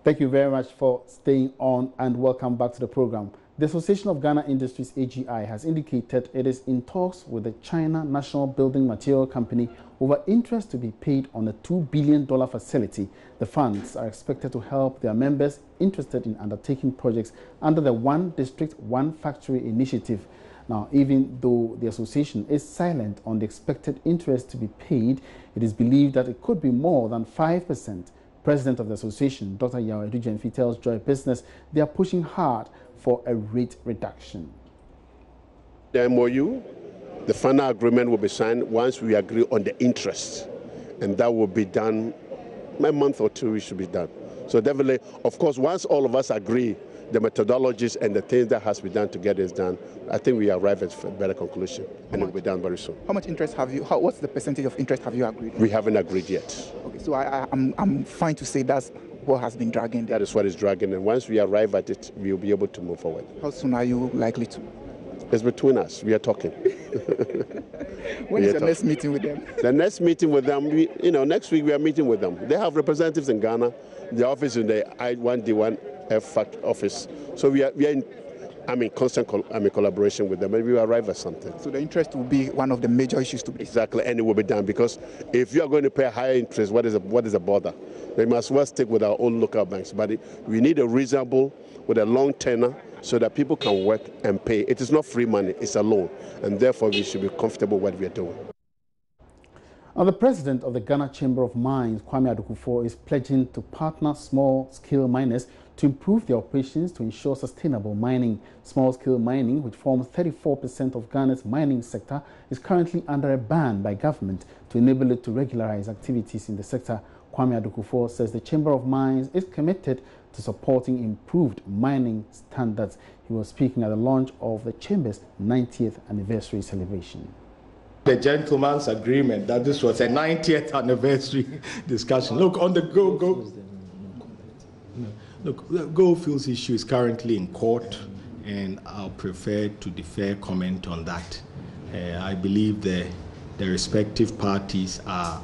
Thank you very much for staying on, and welcome back to the program. The Association of Ghana Industries, AGI, has indicated it is in talks with the China National Building Material Company over interest to be paid on a $2 billion facility. The funds are expected to help their members interested in undertaking projects under the One District, One Factory initiative. Now, even though the association is silent on the expected interest to be paid, it is believed that it could be more than 5%. President of the association, Dr. Yao Edujenfi, tells Joy Business they are pushing hard for a rate reduction. The MOU, the final agreement will be signed once we agree on the interest, and that will be done a month or two. It should be done. So definitely, of course, once all of us agree the methodologies and the things that has to be done to get this done, I think we arrive at a better conclusion, and it will be done very soon. How much interest have you? What's the percentage of interest have you agreed on? We haven't agreed yet. Okay, so I'm fine to say that's what has been dragging. That is what is dragging, and once we arrive at it, we'll be able to move forward. How soon are you likely to? It's between us. We are talking. When is the next meeting with them? The next meeting with them, next week we are meeting with them. They have representatives in Ghana. The office in the I1D1F office. So we are in constant collaboration with them, and we will arrive at something. So the interest will be one of the major issues to be. Exactly, and it will be done, because if you are going to pay a higher interest, what is a bother? They must well stick with our own local banks. But we need a reasonable, with a long tenor, so that people can work and pay. It is not free money, it's a loan, and therefore we should be comfortable with what we are doing. Now, the president of the Ghana Chamber of Mines, Kwame Adokufo, is pledging to partner small-scale miners to improve their operations to ensure sustainable mining. Small-scale mining, which forms 34% of Ghana's mining sector, is currently under a ban by government to enable it to regularize activities in the sector. Kwame Adokufo says the Chamber of Mines is committed to supporting improved mining standards. He was speaking at the launch of the Chamber's 90th anniversary celebration. The gentleman's agreement that this was a 90th anniversary discussion. Look, on the Goldfields issue is currently in court, and I'll prefer to defer comment on that. I believe the respective parties are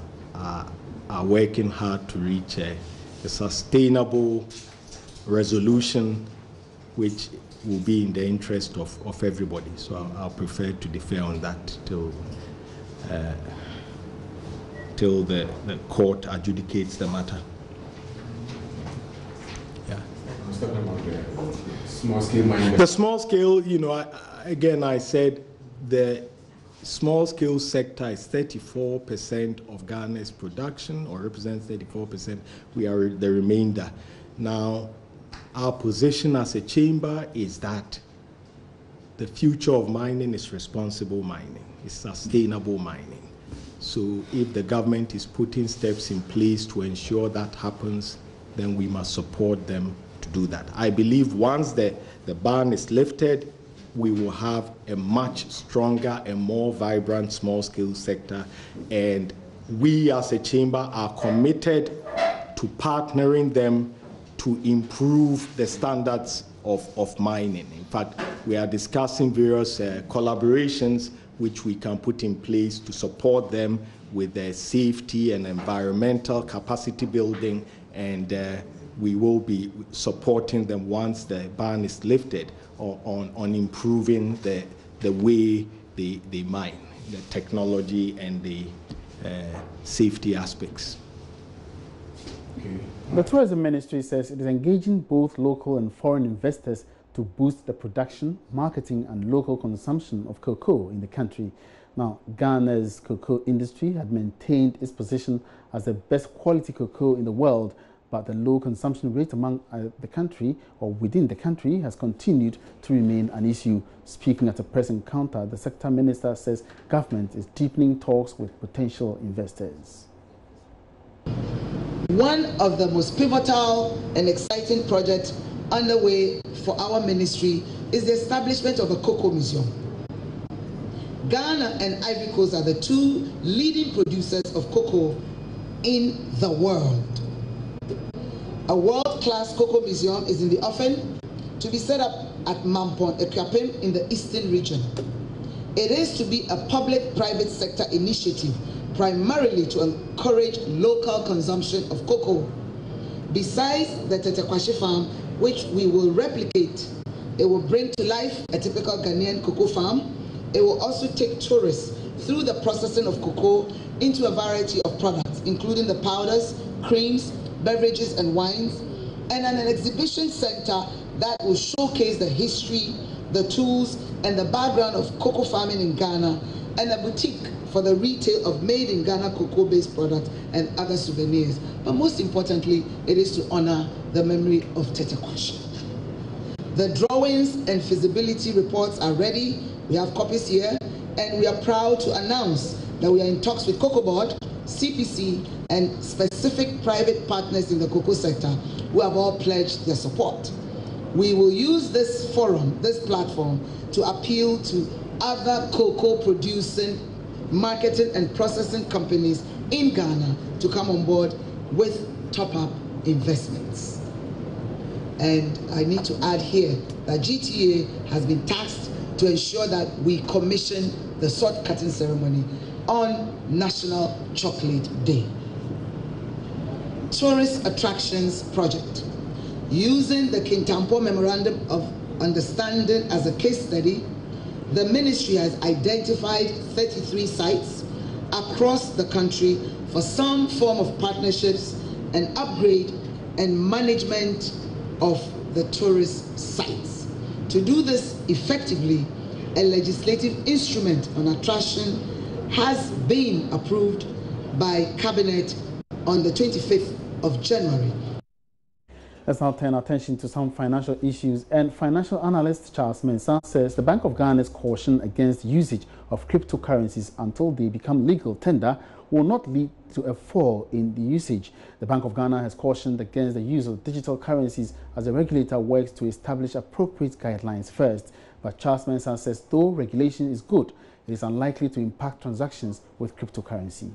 working hard to reach a sustainable resolution which will be in the interest of everybody. So I'll prefer to defer on that till the court adjudicates the matter. Yeah. I was talking about the small-scale mining. The small-scale, again, I said the small-scale sector is 34% of Ghana's production, or represents 34%. We are the remainder. Now, our position as a chamber is that the future of mining is responsible mining, it's sustainable mining. So if the government is putting steps in place to ensure that happens, then we must support them to do that. I believe once the ban is lifted, we will have a much stronger and more vibrant small-scale sector, and we as a chamber are committed to partnering them to improve the standards of mining. In fact, we are discussing various collaborations which we can put in place to support them with their safety and environmental capacity building, and we will be supporting them once the ban is lifted on improving the way they mine, the technology and the safety aspects. Okay. The Tourism Ministry says it is engaging both local and foreign investors to boost the production, marketing and local consumption of cocoa in the country. Now, Ghana's cocoa industry had maintained its position as the best quality cocoa in the world, but the low consumption rate among the country, or within the country, has continued to remain an issue. Speaking at a press encounter, the sector minister says government is deepening talks with potential investors. One of the most pivotal and exciting projects underway for our ministry is the establishment of a cocoa museum. Ghana and Ivory Coast are the two leading producers of cocoa in the world. A world-class cocoa museum is in the offing to be set up at Mampon, Ekwapim in the eastern region. It is to be a public-private sector initiative primarily to encourage local consumption of cocoa. Besides the Tetekwashi farm, which we will replicate, it will bring to life a typical Ghanaian cocoa farm. It will also take tourists through the processing of cocoa into a variety of products, including the powders, creams, beverages, and wines, and an exhibition center that will showcase the history, the tools, and the background of cocoa farming in Ghana, and a boutique for the retail of made in Ghana cocoa-based products and other souvenirs. But most importantly, it is to honor the memory of Tetekwashi. The drawings and feasibility reports are ready. We have copies here, and we are proud to announce that we are in talks with Cocoa Board, CPC, and specific private partners in the cocoa sector who have all pledged their support. We will use this forum, this platform, to appeal to other cocoa producing, marketing, and processing companies in Ghana to come on board with top-up investments. And I need to add here that GTA has been tasked to ensure that we commission the sword cutting ceremony on National Chocolate Day. Tourist Attractions Project. Using the Kintampo Memorandum of Understanding as a case study, the ministry has identified 33 sites across the country for some form of partnerships and upgrade and management of the tourist sites. To do this effectively, a legislative instrument on attraction has been approved by Cabinet on the 25th of January. Let's now turn attention to some financial issues. And financial analyst Charles Mensah says the Bank of Ghana's caution against usage of cryptocurrencies until they become legal tender will not lead to a fall in the usage. The Bank of Ghana has cautioned against the use of digital currencies as the regulator works to establish appropriate guidelines first. But Charles Mensah says though regulation is good, it is unlikely to impact transactions with cryptocurrency.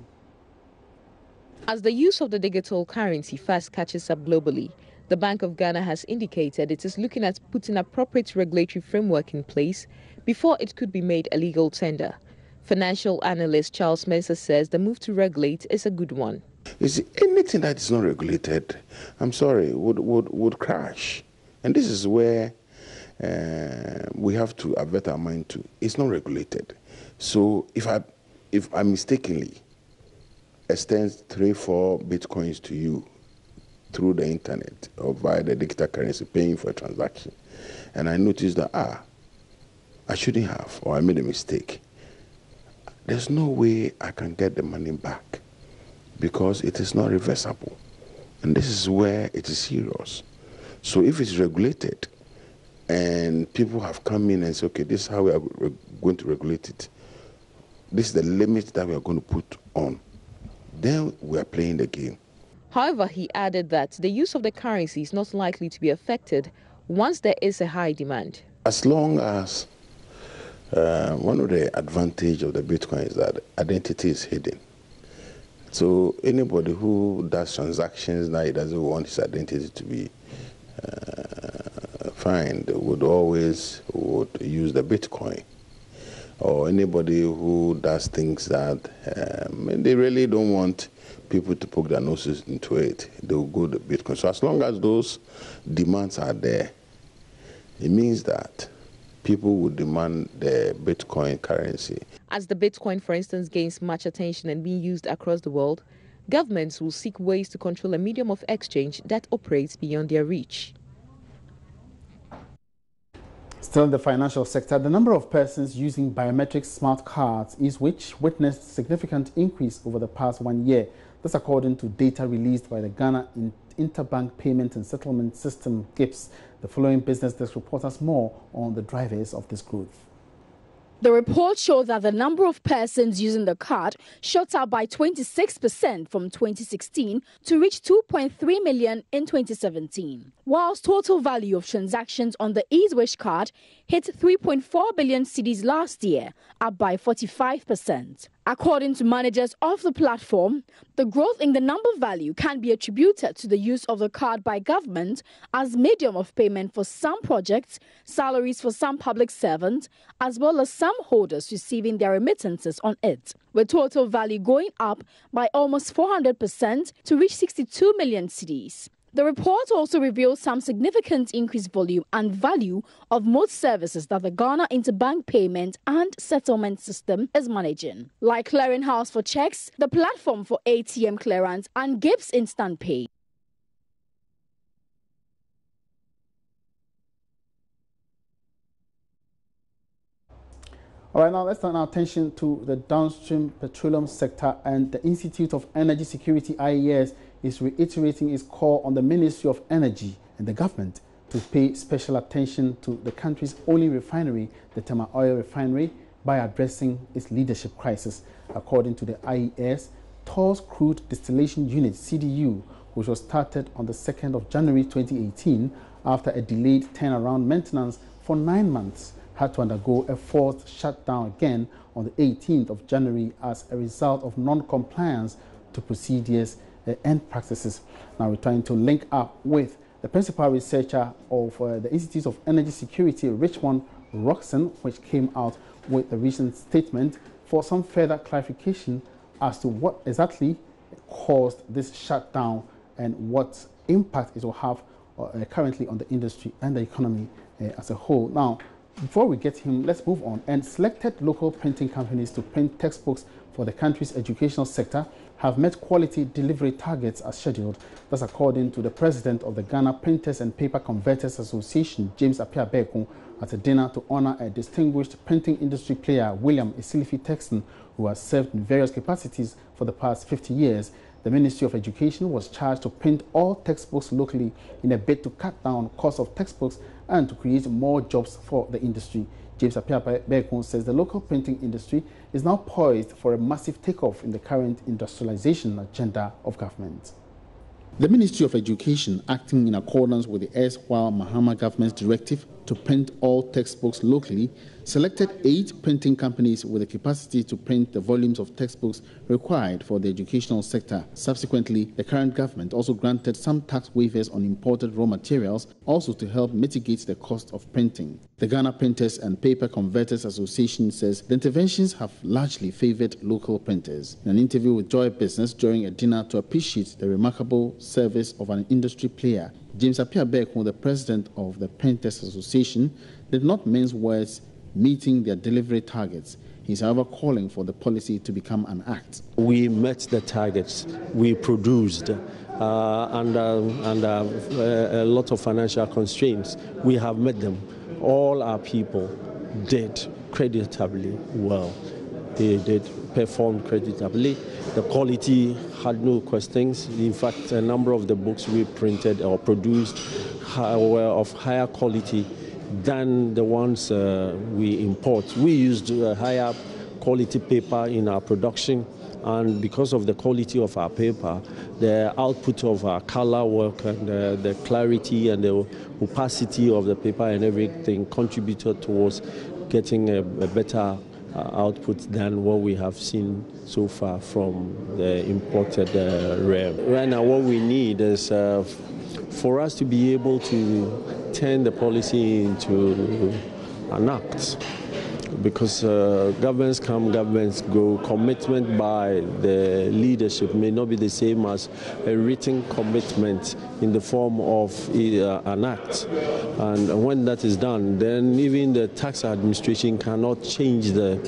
As the use of the digital currency fast catches up globally, the Bank of Ghana has indicated it is looking at putting appropriate regulatory framework in place before it could be made a legal tender. Financial analyst Charles Mensah says the move to regulate is a good one. Is anything that is not regulated, I'm sorry, would crash. And this is where we have to avert our mind to. It's not regulated. So if I mistakenly extend 3-4 bitcoins to you through the internet or via the digital currency, paying for a transaction, and I notice that I shouldn't have, or I made a mistake, there's no way I can get the money back because it is not reversible. And this is where it is serious. So if it's regulated and people have come in and said, okay, this is how we are going to regulate it, this is the limit that we are going to put on, then we are playing the game. However, he added that the use of the currency is not likely to be affected once there is a high demand. As long as one of the advantages of the Bitcoin is that identity is hidden. So anybody who does transactions now, he doesn't want his identity to be found, would use the Bitcoin. Or anybody who does things that they really don't want people to poke their noses into it, they will go to Bitcoin. So as long as those demands are there, it means that people will demand the Bitcoin currency. As the Bitcoin, for instance, gains much attention and being used across the world, governments will seek ways to control a medium of exchange that operates beyond their reach. Still in the financial sector, the number of persons using biometric smart cards witnessed significant increase over the past 1 year. This according to data released by the Ghana Interbank Payment and Settlement System GIPS. The following business desk reports us more on the drivers of this growth. The report showed that the number of persons using the card shot up by 26% from 2016 to reach 2.3 million in 2017, whilst total value of transactions on the EaseWish card hit 3.4 billion cedis last year, up by 45%. According to managers of the platform, the growth in the number value can be attributed to the use of the card by government as medium of payment for some projects, salaries for some public servants, as well as some holders receiving their remittances on it, with total value going up by almost 400% to reach 62 million cedis. The report also reveals some significant increased volume and value of most services that the Ghana Interbank Payment and Settlement System is managing, like clearinghouse for checks, the platform for ATM clearance, and Gibbs Instant Pay. All right, now let's turn our attention to the downstream petroleum sector, and the Institute of Energy Security, IES, is reiterating its call on the Ministry of Energy and the government to pay special attention to the country's only refinery, the Tema Oil Refinery, by addressing its leadership crisis. According to the IES, TOR's Crude Distillation Unit, CDU, which was started on the 2nd of January 2018 after a delayed turnaround maintenance for 9 months, had to undergo a forced shutdown again on the 18th of January as a result of non-compliance to procedures and practices. Now we're trying to link up with the principal researcher of the Institute of Energy Security, Richmond Roxon, which came out with a recent statement for some further clarification as to what exactly caused this shutdown and what impact it will have currently on the industry and the economy as a whole. Now, before we get him, let's move on. And selected local printing companies to print textbooks for the country's educational sector have met quality delivery targets as scheduled. That's according to the president of the Ghana Printers and Paper Converters Association, James Appiah-Beku, at a dinner to honor a distinguished printing industry player, William Esilifi Texton, who has served in various capacities for the past 50 years. The Ministry of Education was charged to print all textbooks locally in a bid to cut down costs of textbooks and to create more jobs for the industry. James Appiah-Beku says the local printing industry is now poised for a massive takeoff in the current industrialization agenda of government. The Ministry of Education, acting in accordance with the erstwhile Mahama government's directive to print all textbooks locally, selected 8 printing companies with the capacity to print the volumes of textbooks required for the educational sector. Subsequently, the current government also granted some tax waivers on imported raw materials, also to help mitigate the cost of printing. The Ghana Printers and Paper Converters Association says the interventions have largely favored local printers. In an interview with Joy Business during a dinner to appreciate the remarkable service of an industry player, James Appiah-Beku, the president of the Printers Association, did not mince words meeting their delivery targets. He's, however, calling for the policy to become an act. We met the targets. We produced under a lot of financial constraints. We have met them. All our people did creditably well. They did perform creditably. The quality had no questions. In fact, a number of the books we printed or produced were of higher quality than the ones we import. We used higher quality paper in our production, and because of the quality of our paper, the output of our color work and the clarity and the opacity of the paper and everything contributed towards getting a better output than what we have seen so far from the imported rare. Right now, what we need is for us to be able to turn the policy into an act, because governments come, governments go. Commitment by the leadership may not be the same as a written commitment in the form of an act. And when that is done, then even the tax administration cannot change the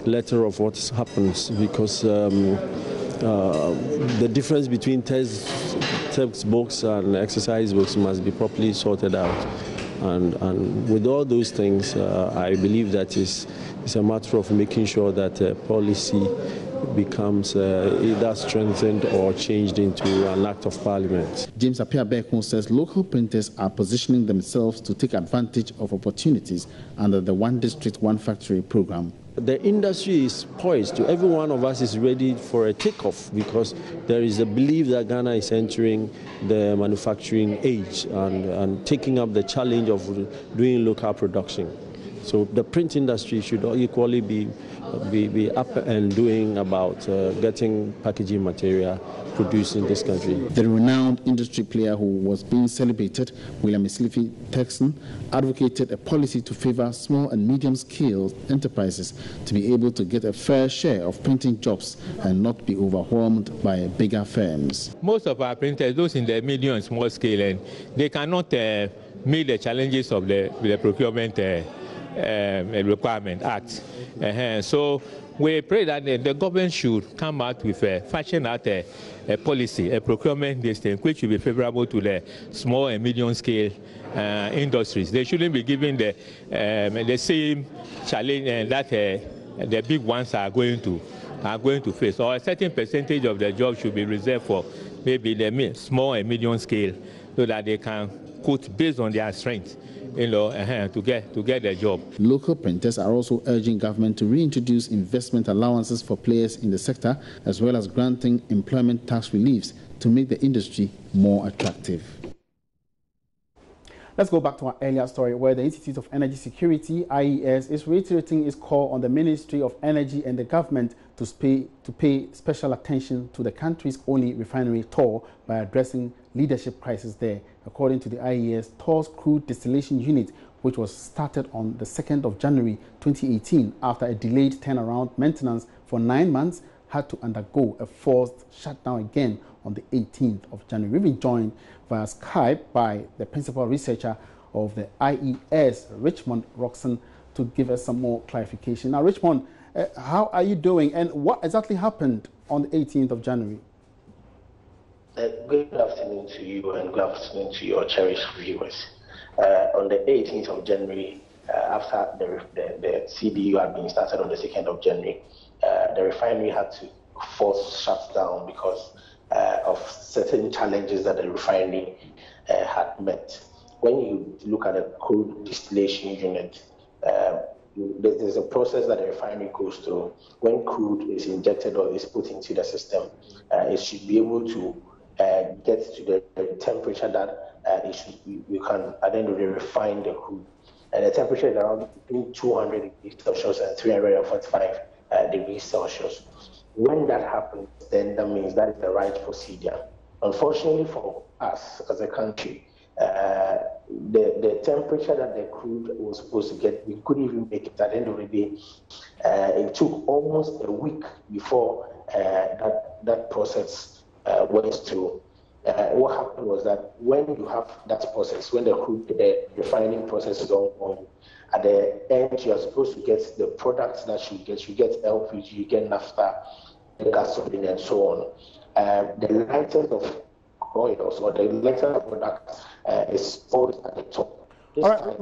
letter of what happens, because the difference between textbooks and exercise books must be properly sorted out. And with all those things, I believe that it's a matter of making sure that policy becomes either strengthened or changed into an act of parliament. James Appiah-Beku says local printers are positioning themselves to take advantage of opportunities under the One District, One Factory program. The industry is poised to, every one of us is ready for a takeoff, because there is a belief that Ghana is entering the manufacturing age and taking up the challenge of doing local production. So the print industry should equally be up and doing about getting packaging material produced in this country. The renowned industry player who was being celebrated, William Islifi Texan, advocated a policy to favor small and medium-scale enterprises to be able to get a fair share of printing jobs and not be overwhelmed by bigger firms. Most of our printers, those in the medium and small scale, and they cannot meet the challenges of the procurement requirement act. So we pray that the government should come out with fashion out a policy, a procurement system which will be favorable to the small and medium scale industries. They shouldn't be given the same challenge that the big ones are going to face. Or a certain percentage of the job should be reserved for maybe the small and medium scale, so that they can quote based on their strength, to get their job. Local printers are also urging government to reintroduce investment allowances for players in the sector, as well as granting employment tax reliefs to make the industry more attractive. Let's go back to our earlier story, where the Institute of Energy Security, IES, is reiterating its call on the Ministry of Energy and the government to pay special attention to the country's only refinery, TOR, by addressing leadership crisis there. According to the IES, TOR's crude distillation unit, which was started on the 2nd of January 2018 after a delayed turnaround maintenance for 9 months, had to undergo a forced shutdown again on the 18th of January. We've been joined via Skype by the principal researcher of the IES, Richmond Roxon, to give us some more clarification. Now, Richmond, how are you doing, and what exactly happened on the 18th of January? Good afternoon to you, and good afternoon to your cherished viewers. On the 18th of January, after the CDU had been started on the 2nd of January, the refinery had to force shut down because of certain challenges that the refinery had met. When you look at a crude distillation unit, there's a process that the refinery goes through. When crude is injected or is put into the system, it should be able to get to the temperature that you can, at the end of the day, refine the crude. And the temperature is around between 200 degrees Celsius and 345 degrees Celsius. When that happens, then that means that is the right procedure. Unfortunately for us as a country, the temperature that the crude was supposed to get, we couldn't even make it. At the end of the day, it took almost a week before that process went through. What happened was that when you have that process, when the refining process is ongoing, at the end you are supposed to get the products that you get. You get LPG, you get naphtha, gasoline, and so on. The license of oils or the license of products is always at the top. All right,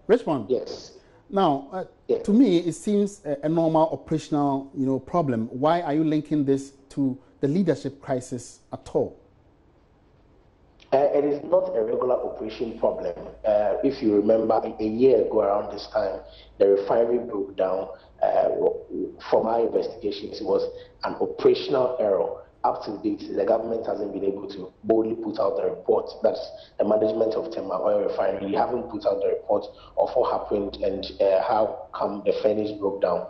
Richmond. Yes. Now, to me, it seems a normal operational, problem. Why are you linking this to the leadership crisis at all? It is not a regular operation problem. If you remember, a year ago around this time, the refinery broke down. From our investigations, it was an operational error. Up to date, the government hasn't been able to boldly put out the report. That's the management of Tema Oil Refinery. They haven't put out the report of what happened and how come the furnace broke down.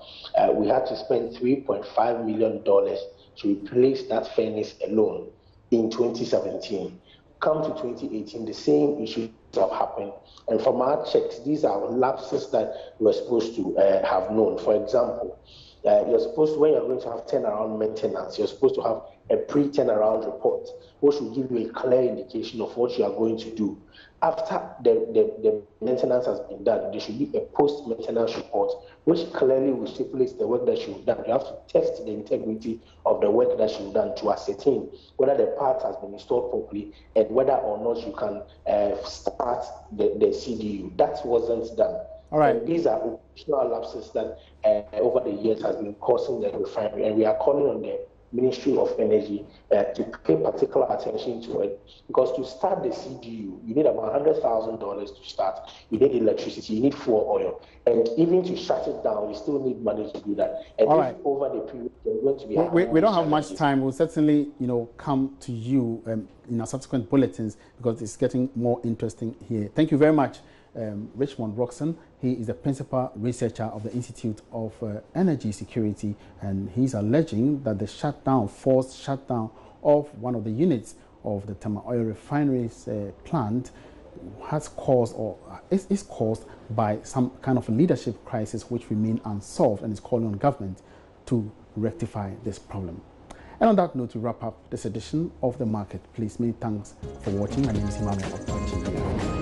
We had to spend $3.5 million to replace that furnace alone in 2017. Come to 2018, the same issues have happened. And from our checks, these are lapses that we're supposed to have known. For example, you're supposed to, when you're going to have turnaround maintenance, you're supposed to have a pre-turnaround report, which will give you a clear indication of what you are going to do. After the maintenance has been done, there should be a post-maintenance report, which clearly will stipulate the work that you've done. You have to test the integrity of the work that you've done to ascertain whether the part has been installed properly and whether or not you can start the CDU. That wasn't done. All right. And these are operational lapses that over the years has been causing the refinery, and we are calling on the Ministry of Energy to pay particular attention to it, because to start the CDU, you need about $100,000 to start. You need electricity, you need fuel oil, and even to shut it down, you still need money to do that. And all right. Over the period, there's going to be we don't have much time. We'll certainly, come to you in our subsequent bulletins because it's getting more interesting here. Thank you very much, Richmond Roxon. He is the principal researcher of the Institute of Energy Security, and he's alleging that the forced shutdown of one of the units of the Tema Oil Refinery's plant has caused, or is caused by some kind of a leadership crisis which remain unsolved, and is calling on government to rectify this problem. And on that note, to wrap up this edition of The Market, please, many thanks for watching. My name is Emmanuel Okwachi.